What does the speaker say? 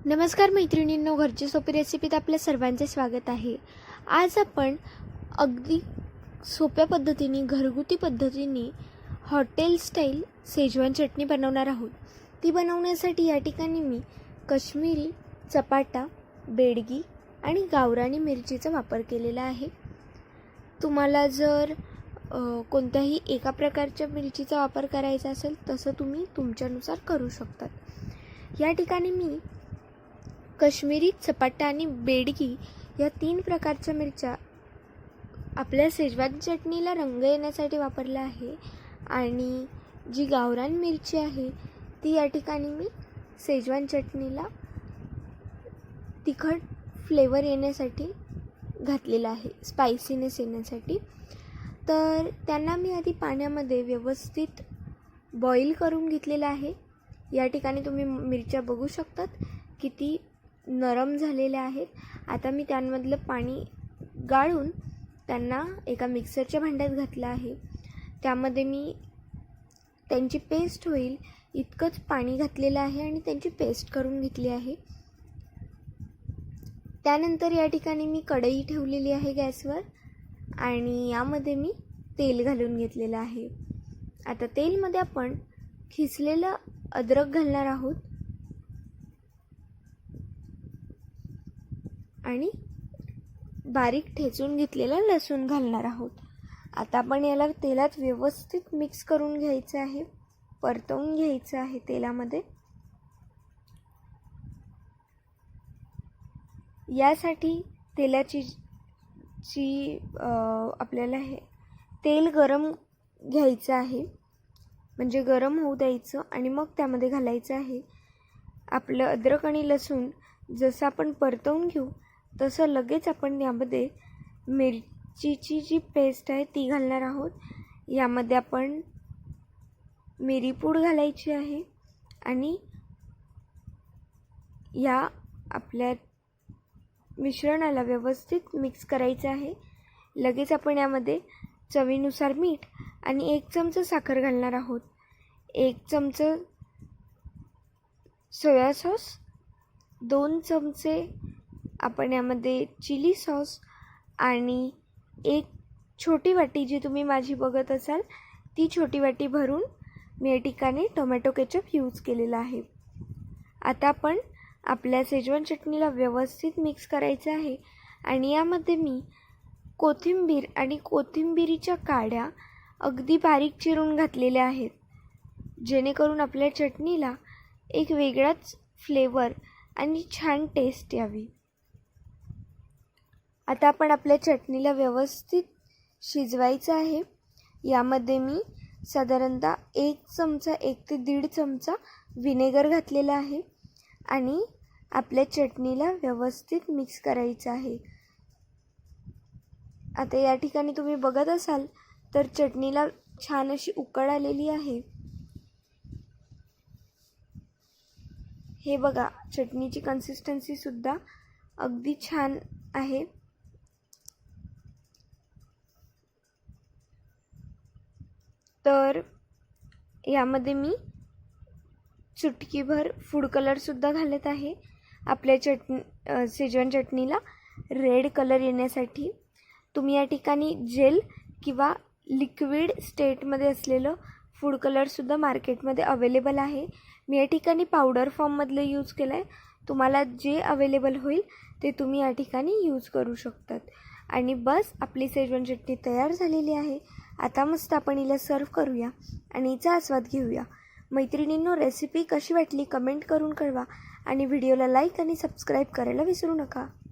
नमस्कार मैत्रिणींनो, घरची सोपी रेसिपीत आपल्या सर्वांचे स्वागत आहे. आज आपण अगदी सोप्या पद्धतीने, घरगुती पद्धतीने हॉटेल स्टाईल शेजवान चटणी बनवणार आहोत. ती बनवण्यासाठी या ठिकाणी मी काश्मीरी, चपाटा, बेडगी आणि गावरानी मिरचीचा वापर केलेला आहे. तुम्हाला जर कोणत्याही एका प्रकारच्या मिरचीचा वापर करायचा असेल तसं तुम्ही तुमच्यानुसार करू शकता. या ठिकाणी मी काश्मीरी, चपाटा आणि बेडगी या 3 प्रकारच्या मिरच्या आपल्या शेजवान चटणीला रंग येण्यासाठी वापरल्या आहे. आणि जी गावरान मिरची आहे ती या ठिकाणी मी शेजवान चटणीला तिखट फ्लेवर येण्यासाठी घातलेला आहे, स्पायसीनेस येण्यासाठी. तर त्यांना मी आधी पाण्यामध्ये व्यवस्थित बॉईल करून घेतलेलं आहे. या ठिकाणी तुम्ही मिरच्या बघू शकतात किती नरम झालेल्या आहेत. आता मी त्यांमधलं पाणी गाळून त्यांना एका मिक्सरच्या भांड्यात घातलं आहे. त्यामध्ये मी त्यांची पेस्ट होईल इतकंच पाणी घातलेलं आहे आणि त्यांची पेस्ट करून घेतली आहे. त्यानंतर या ठिकाणी मी कढई ठेवलेली आहे गॅसवर आणि यामध्ये मी तेल घालून घेतलेलं आहे. आता तेलमध्ये आपण खिसलेलं अद्रक घालणार आहोत आणि बारीक ठेचून घेतलेला लसूण घालणार आहोत. आता आपण याला तेलात व्यवस्थित मिक्स करून घ्यायचं आहे, परतवून घ्यायचं आहे तेलामध्ये. यासाठी तेलाची आपल्याला हे तेल गरम घ्यायचं आहे, म्हणजे गरम होऊ द्यायचं आणि मग त्यामध्ये घालायचं आहे आपलं अद्रक आणि लसूण. जसं आपण परतवून घेऊ तसं लगेच आपण यामध्ये मिरचीची जी पेस्ट आहे ती घालणार आहोत. यामध्ये आपण मिरीपूड घालायची आहे आणि या आपल्या मिश्रणाला व्यवस्थित मिक्स करायचं आहे. लगेच आपण यामध्ये चवीनुसार मीठ आणि 1 चमचा साखर घालणार आहोत. 1 चमचा सोया सॉस, 2 चमचे आपण यामध्ये चिली सॉस आणि 1 छोटी वाटी, जी तुम्ही माझी बघत असाल ती छोटी वाटी भरून मी या ठिकाणी टोमॅटो केचप यूज केलेला आहे. आता आपण आपल्या शेजवान चटणीला व्यवस्थित मिक्स करायचं आहे आणि यामध्ये मी कोथिंबीर आणि कोथिंबीरीच्या काड्या अगदी बारीक चिरून घातलेल्या आहेत, जेणेकरून आपल्या चटणीला एक वेगळाच फ्लेवर आणि छान टेस्ट यावी. आता आपण आपल्या चटणीला व्यवस्थित शिजवायचं आहे. यामध्ये मी साधारणतः 1 चमचा 1 ते 1.5 चमचा व्हिनेगर घातलेला आहे आणि आपल्या चटणीला व्यवस्थित मिक्स करायचं आहे. आता या ठिकाणी तुम्ही बघत असाल तर चटणीला छान अशी उकळ आलेली आहे. हे बघा, चटणीची कन्सिस्टन्सी सुद्धा अगदी छान आहे. तर यामध्ये मी चुटकीभर फूड कलरसुद्धा घालत आहे आपल्या शेजवान चटणीला रेड कलर येण्यासाठी. तुम्ही या ठिकाणी जेल किंवा लिक्विड स्टेटमध्ये असलेलं फूड कलरसुद्धा मार्केटमध्ये अवेलेबल आहे. मी या ठिकाणी पावडर फॉर्ममधलं यूज केलं आहे. तुम्हाला जे अवेलेबल होईल ते तुम्ही या ठिकाणी यूज करू शकतात. आणि बस, आपली शेजवान चटणी तयार झालेली आहे. आता मस्त आपण हिला सर्व करूया आणि हिचा आस्वाद घेऊया. मैत्रिणींनो, रेसिपी कशी वाटली कमेंट करून कळवा आणि व्हिडिओला लाईक आणि सबस्क्राईब करायला विसरू नका.